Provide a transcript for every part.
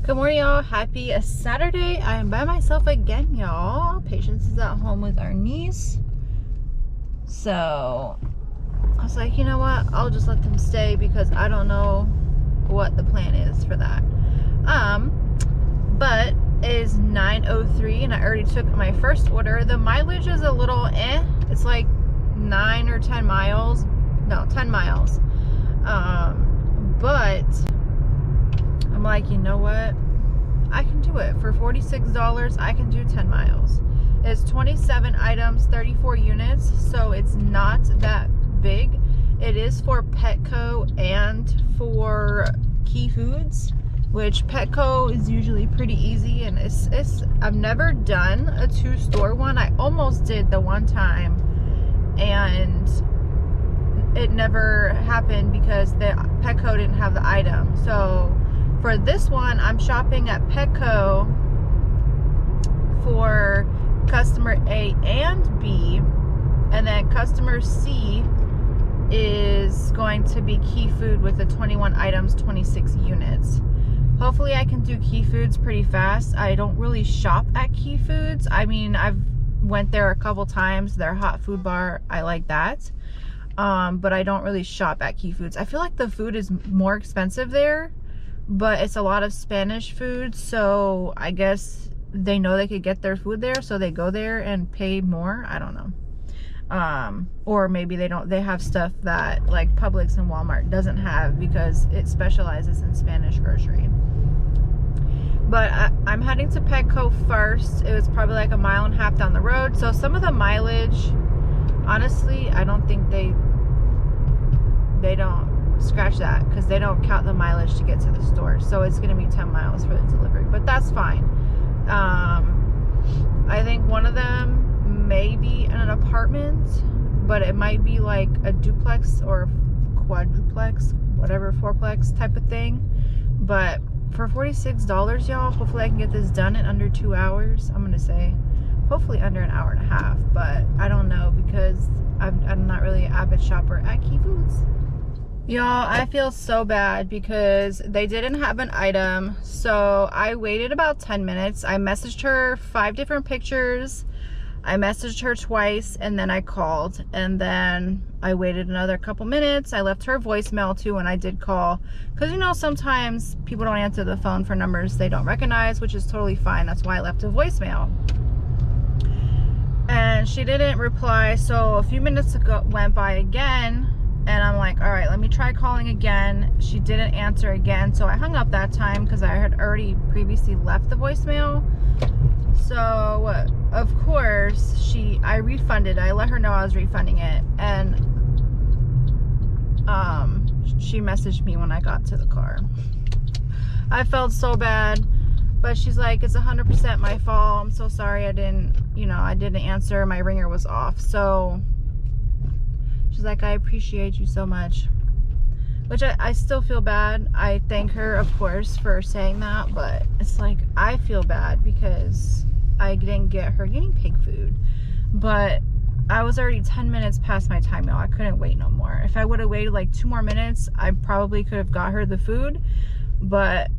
Good morning, y'all. Happy Saturday. I am by myself again, y'all. Patience is at home with our niece. So I was like, you know what? I'll just let them stay because I don't know what the plan is for that. But it is 9:03 and I already took my first order. The mileage is a little It's like 9 or 10 miles. No, 10 miles. But I'm like, you know what? I can do it. For $46, I can do 10 miles. It's 27 items, 34 units, so it's not that big. It is for Petco and for Key Foods, which Petco is usually pretty easy, and I've never done a 2-store one. I almost did the one time, and it never happened because the Petco didn't have the item. So for this one, I'm shopping at Petco for customer A and B, and then customer C is going to be Key Food with the 21 items, 26 units. Hopefully I can do Key Foods pretty fast. I don't really shop at Key Foods. I mean, I've went there a couple times. Their hot food bar, I like that. But I don't really shop at Key Foods. I feel like the food is more expensive there, but it's a lot of Spanish food, so I guess they know they could get their food there, so they go there and pay more. I don't know. Or maybe they have stuff that like Publix and Walmart doesn't have because it specializes in Spanish grocery. But I'm heading to Petco first. It was probably like a mile and a half down the road, so some of the mileage, honestly, I don't think they don't scratch that because they don't count the mileage to get to the store. So it's going to be 10 miles for the delivery, but that's fine. I think one of them may be in an apartment, but it might be like a duplex or quadruplex, whatever, fourplex type of thing. But for $46, y'all, hopefully I can get this done in under 2 hours. I'm going to say hopefully under an hour and a half, but I don't know because I'm not really an avid shopper at Key Foods. Y'all, I feel so bad because they didn't have an item, so I waited about 10 minutes. I messaged her 5 different pictures. I messaged her twice, and then I called, and then I waited another couple minutes. I left her a voicemail too when I did call, because you know sometimes people don't answer the phone for numbers they don't recognize, which is totally fine. That's why I left a voicemail. And she didn't reply, so a few minutes went by again, and I'm like, all right, let me try calling again. She didn't answer again, so I hung up that time because I had already previously left the voicemail. So of course I refunded. I let her know I was refunding it, and she messaged me when I got to the car. I felt so bad, but she's like, it's 100% my fault. I'm so sorry I didn't answer. My ringer was off. So she's like, I appreciate you so much, which I still feel bad. I thank her, of course, for saying that, but it's like, I feel bad because I didn't get her guinea pig food. But I was already 10 minutes past my time, y'all. I couldn't wait no more. If I would have waited like 2 more minutes, I probably could have got her the food, but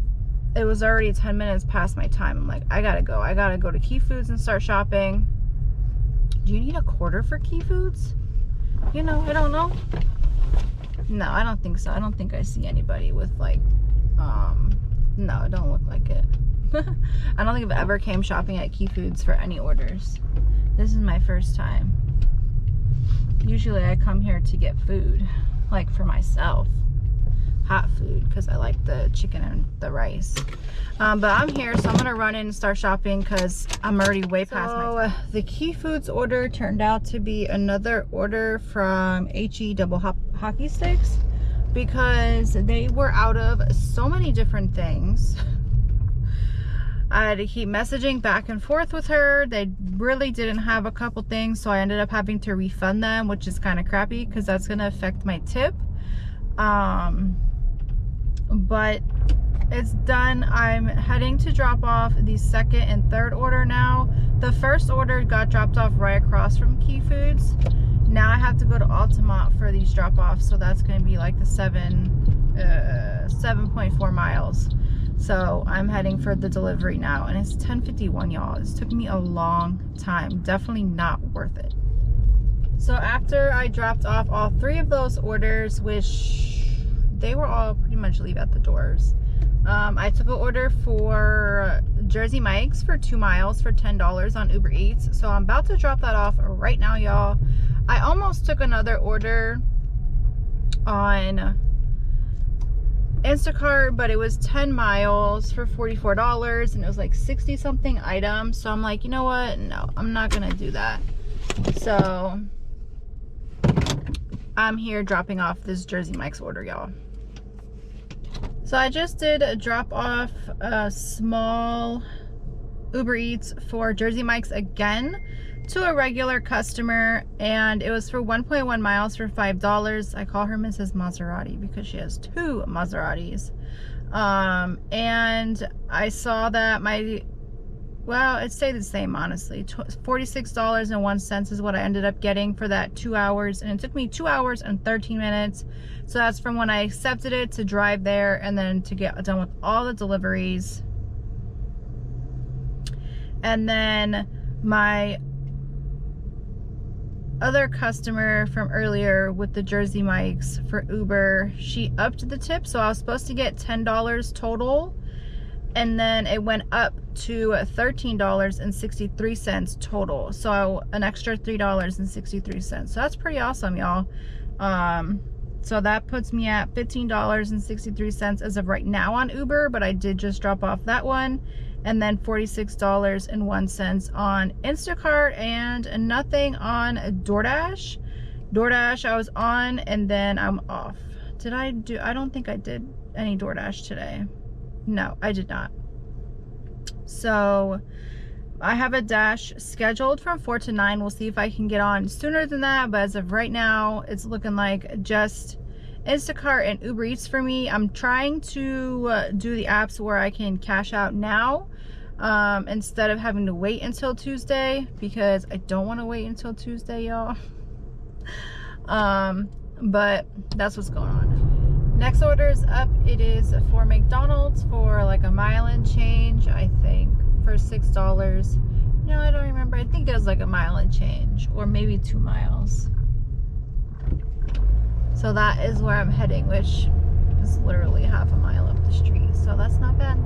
it was already 10 minutes past my time. I'm like, I gotta go. I gotta go to Key Foods and start shopping. Do you need a quarter for Key Foods? You know, I don't know. No, I don't think so. I don't think I see anybody with like, no, it don't look like it. I don't think I've ever came shopping at Key Foods for any orders. This is my first time. Usually I come here to get food, like for myself. Hot food, because I like the chicken and the rice. But I'm here, so I'm gonna run in and start shopping because I'm already way past my time. The Key Foods order turned out to be another order from HE Double Hockey Sticks because they were out of so many different things. I had to keep messaging back and forth with her. They really didn't have a couple things, so I ended up having to refund them, which is kind of crappy because that's gonna affect my tip. But it's done. I'm heading to drop off the second and third order now. The first order got dropped off right across from Key Foods. Now I have to go to Altamont for these drop offs, so that's going to be like the 7.4 miles. So I'm heading for the delivery now, and it's 10:51, y'all. It's took me a long time. Definitely not worth it. So after I dropped off all 3 of those orders, which they were all pretty much leave at the doors, I took an order for Jersey Mike's for 2 miles for $10 on Uber Eats. So I'm about to drop that off right now, y'all. I almost took another order on Instacart, but it was 10 miles for $44, and it was like 60 something items. So I'm like, you know what? No, I'm not gonna do that. So I'm here dropping off this Jersey Mike's order, y'all. So I just did drop off a small Uber Eats for Jersey Mike's again to a regular customer, and it was for 1.1 miles for $5. I call her Mrs. Maserati because she has 2 Maseratis. And I saw that well, it stayed the same, honestly. $46.01 is what I ended up getting for that 2 hours, and it took me 2 hours and 13 minutes. So that's from when I accepted it to drive there and then to get done with all the deliveries. And then my other customer from earlier with the Jersey Mike's for Uber, she upped the tip, so I was supposed to get $10 total, and then it went up to $13.63 total, so an extra $3.63. So that's pretty awesome, y'all. So that puts me at $15.63 as of right now on Uber, but I did just drop off that one. And then $46.01 on Instacart, and nothing on DoorDash. DoorDash I was on, and then I'm off. I don't think I did any DoorDash today. No, I did not. So I have a dash scheduled from 4 to 9. We'll see if I can get on sooner than that, but as of right now, it's looking like just Instacart and Uber Eats for me. I'm trying to do the apps where I can cash out now, instead of having to wait until Tuesday, because I don't want to wait until Tuesday, y'all. But that's what's going on. Next order is up. It is for McDonald's for like a mile and change, I think, for $6. No, I don't remember. I think it was like a mile and change, or maybe 2 miles. So that is where I'm heading, which is literally half a mile up the street. So that's not bad.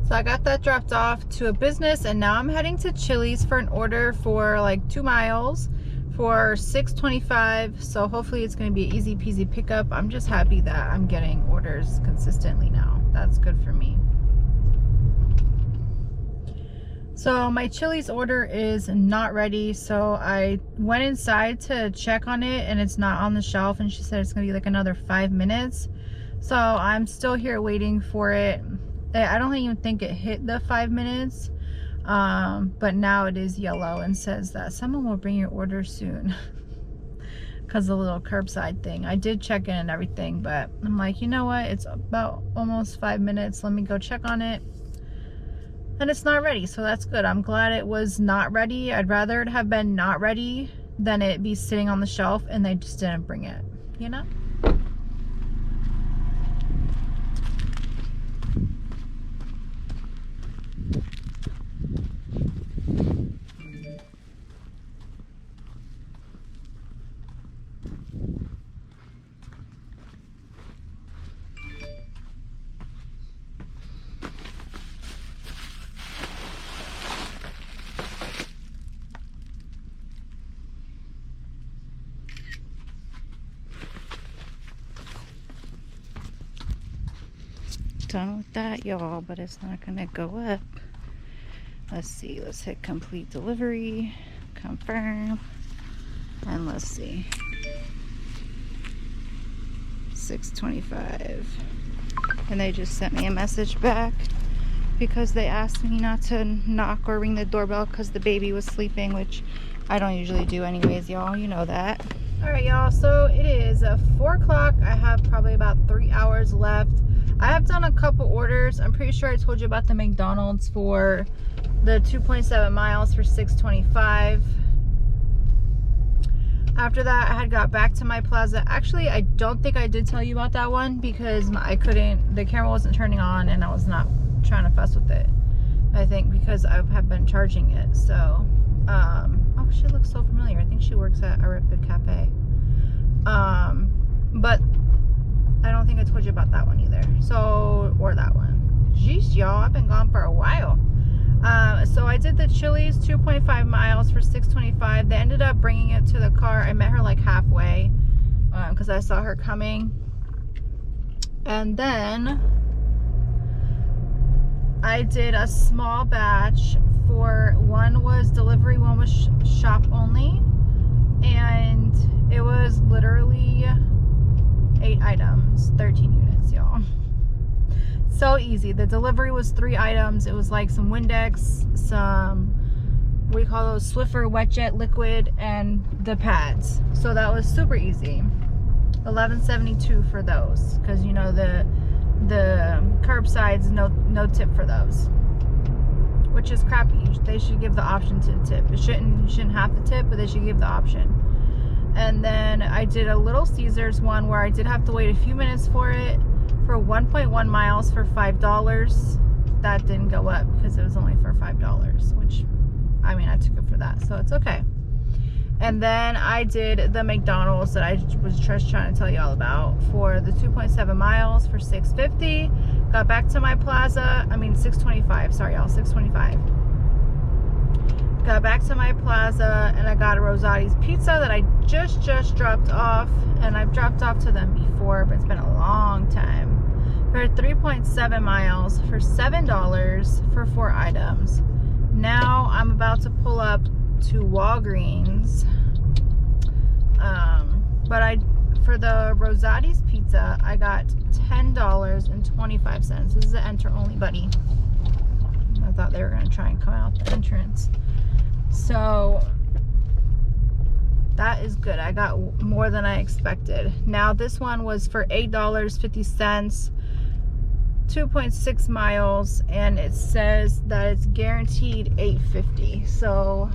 So I got that dropped off to a business, and now I'm heading to Chili's for an order for like 2 miles for $6.25. So hopefully it's going to be an easy peasy pickup. I'm just happy that I'm getting orders consistently now. That's good for me. So my Chili's order is not ready, so I went inside to check on it, and it's not on the shelf, and she said it's gonna be like another 5 minutes. So I'm still here waiting for it. I don't even think it hit the 5 minutes, but now it is yellow and says that someone will bring your order soon because the little curbside thing. I did check in and everything, but I'm like, you know what, it's about almost 5 minutes, let me go check on it. And it's not ready, so that's good. I'm glad it was not ready. I'd rather it have been not ready than it be sitting on the shelf and they just didn't bring it, you know? Done with that, y'all, but it's not gonna go up. Let's see, let's hit complete delivery, confirm, and let's see, $6.25. And they just sent me a message back because they asked me not to knock or ring the doorbell because the baby was sleeping, which I don't usually do anyways, y'all, you know that. All right, y'all, so it is 4 o'clock. I have probably about 3 hours left. I have done a couple orders. I'm pretty sure I told you about the McDonald's for the 2.7 miles for $6.25. After that, I had got back to my plaza. Actually, I don't think I did tell you about that one because the camera wasn't turning on and I was not trying to fuss with it. I think because I have been charging it. So, oh, she looks so familiar. I think she works at a Good Cafe. But I don't think I told you about that one either. So, or that one. Jeez, y'all, I've been gone for a while. So I did the Chili's 2.5 miles for $6.25. They ended up bringing it to the car. I met her like halfway because I saw her coming. And then I did a small batch for, one was delivery, one was shop only. And it was literally 8 items, 13 units, y'all. So easy. The delivery was 3 items. It was like some Windex, some, what do you call those, Swiffer Wet Jet liquid, and the pads. So that was super easy. $11.72 for those, because you know the curbside's no tip for those, which is crappy. They should give the option to tip. You shouldn't have to tip, but they should give the option. And then I did a Little Caesars one where I did have to wait a few minutes for it, for 1.1 miles for $5. That didn't go up because it was only for $5, which, I mean, I took it for that, so it's okay. And then I did the McDonald's that I was just trying to tell you all about for the 2.7 miles for $6.50. Got back to my plaza, I mean $6.25, sorry y'all, $6.25. Got back to my plaza and I got a Rosati's pizza that I just dropped off, and I've dropped off to them before, but it's been a long time. For 3.7 miles for $7 for 4 items. Now I'm about to pull up to Walgreens, but for the Rosati's pizza I got $10.25. This is an enter only, buddy. I thought they were gonna try and come out the entrance. So that is good. I got more than I expected. Now this one was for $8.50, 2.6 miles, and it says that it's guaranteed $8.50. So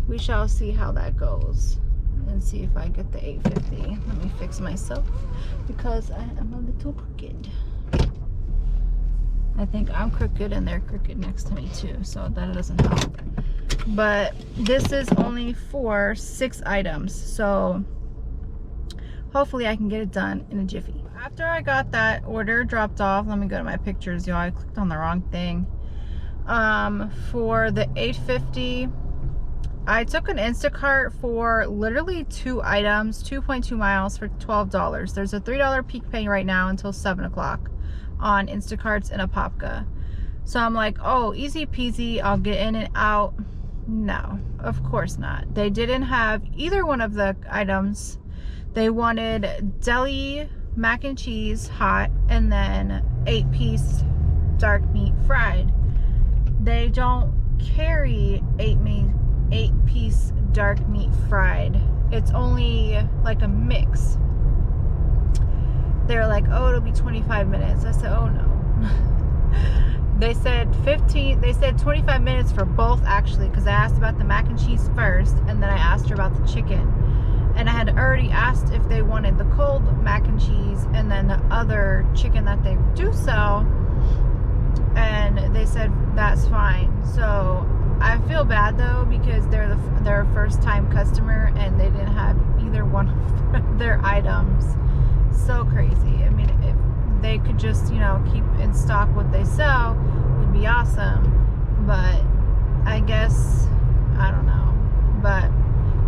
we shall see how that goes and see if I get the $8.50. Let me fix myself because I am a little crooked. I think I'm crooked and they're crooked next to me too, so that doesn't help. But this is only for 6 items, so hopefully I can get it done in a jiffy. After I got that order dropped off, let me go to my pictures, y'all. I clicked on the wrong thing. For the $8.50, I took an Instacart for literally 2 items, 2.2 miles for $12. There's a $3 peak pay right now until 7 o'clock on Instacarts in Apopka. So I'm like, oh, easy peasy, I'll get in and out. No, of course not. They didn't have either one of the items. They wanted deli mac and cheese hot and then 8-piece dark meat fried. They don't carry 8-piece dark meat fried. It's only like a mix. They're like, oh, it'll be 25 minutes. I said, oh no. They said 25 minutes for both, actually, because I asked about the mac and cheese first, and then I asked her about the chicken. And I had already asked if they wanted the cold mac and cheese and then the other chicken that they do sell, and they said that's fine. So I feel bad though, because they're a first-time customer and they didn't have either one of their items. So crazy. I mean, if they could just, you know, keep in stock what they sell, would be awesome. But I guess, I don't know. But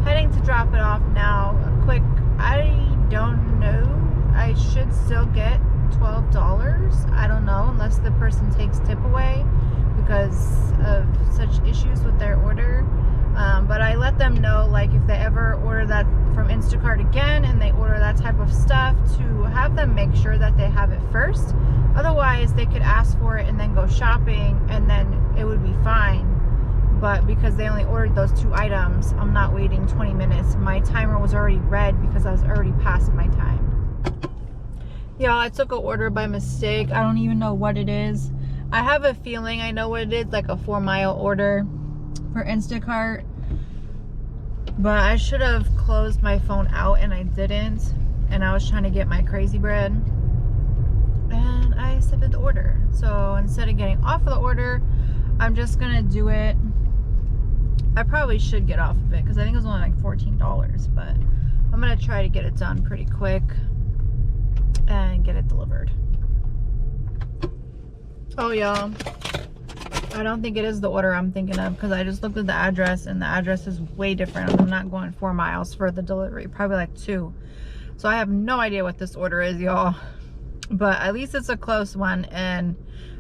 heading to drop it off now. I don't know. I should still get $12. I don't know, unless the person takes tip away because of such issues with their order. But I let them know, like, if they ever order that from Instacart again and they order that type of stuff, to have them make sure that they have it first. Otherwise, they could ask for it and then go shopping and then it would be fine. But because they only ordered those 2 items, I'm not waiting 20 minutes. My timer was already red because I was already past my time. Y'all, I took an order by mistake. I don't even know what it is. I have a feeling I know what it is, like a 4-mile order for Instacart. But I should have closed my phone out and I didn't. And I was trying to get my crazy bread. And I accepted the order. So instead of getting off of the order, I'm just gonna do it. I probably should get off of it because I think it was only like $14, but I'm gonna try to get it done pretty quick and get it delivered. Oh y'all, I don't think it is the order I'm thinking of because I just looked at the address and the address is way different. I'm not going 4 miles for the delivery, probably like 2. So I have no idea what this order is, y'all, but at least it's a close one and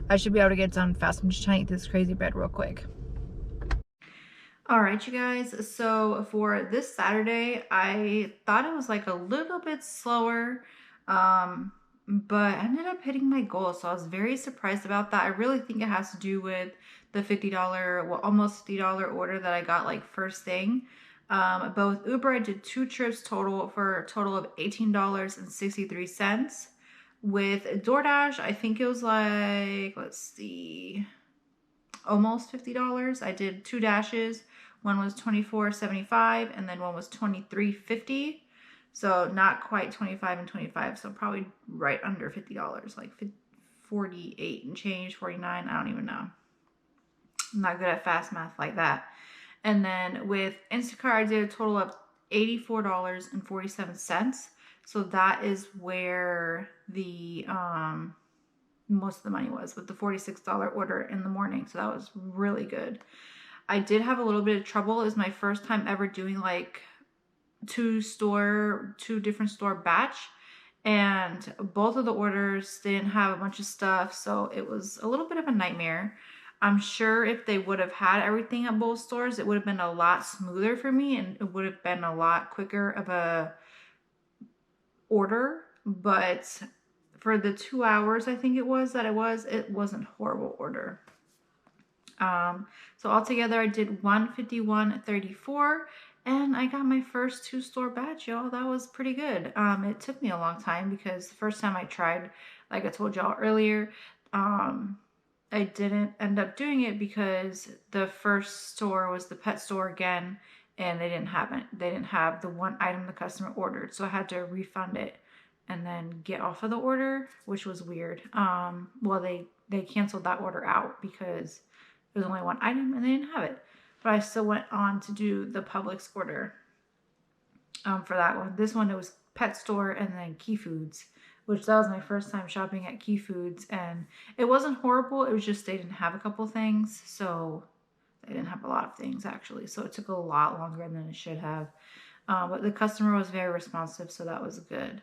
I should be able to get it done fast. I'm just trying to eat this crazy bread real quick. All right, you guys, so for this Saturday, I thought it was like a little bit slower, but I ended up hitting my goal, so I was very surprised about that. I really think it has to do with the $50, well, almost $50 order that I got like first thing. But with Uber, I did 2 trips total for a total of $18.63. With DoorDash, I think it was like, let's see, almost $50. I did 2 dashes. One was $24.75 and then one was $23.50. So not quite 25 and 25, so probably right under $50, like 48 and change, 49, I don't even know. I'm not good at fast math like that. And then with Instacart, I did a total of $84.47. So that is where the most of the money was, with the $46 order in the morning. So that was really good. I did have a little bit of trouble. It was my first time ever doing like 2 different store batch, and both of the orders didn't have a bunch of stuff, so it was a little bit of a nightmare. I'm sure if they would have had everything at both stores, it would have been a lot smoother for me and it would have been a lot quicker of a order, but for the 2 hours I think it wasn't a horrible order. So altogether I did $151.34 and I got my first 2 store batch, y'all. That was pretty good. It took me a long time because the first time I tried, like I told y'all earlier, I didn't end up doing it because the first store was the pet store again and they didn't have the one item the customer ordered, so I had to refund it and then get off of the order, which was weird. Well, they canceled that order out because there was only one item and they didn't have it. But I still went on to do the Publix order for that one. This one, it was pet store and then Key Foods, which that was my first time shopping at Key Foods. And it wasn't horrible. It was just they didn't have a couple things. So they didn't have a lot of things actually. So it took a lot longer than it should have. But the customer was very responsive, so that was good.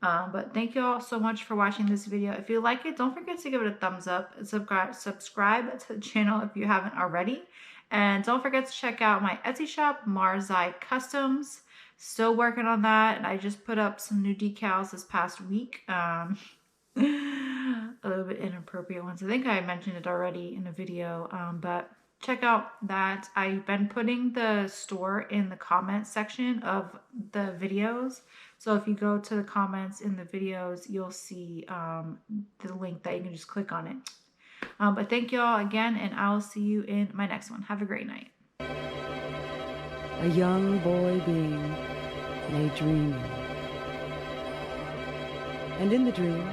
But thank you all so much for watching this video. If you like it, don't forget to give it a thumbs up and subscribe to the channel if you haven't already. And don't forget to check out my Etsy shop, Marlee Customs. Still working on that, and I just put up some new decals this past week. A little bit inappropriate ones. I think I mentioned it already in a video, but check out that. I've been putting the store in the comments section of the videos. So if you go to the comments in the videos, you'll see the link that you can just click on it. But thank you all again, and I'll see you in my next one. Have a great night. A young boy being lay dreaming, and in the dream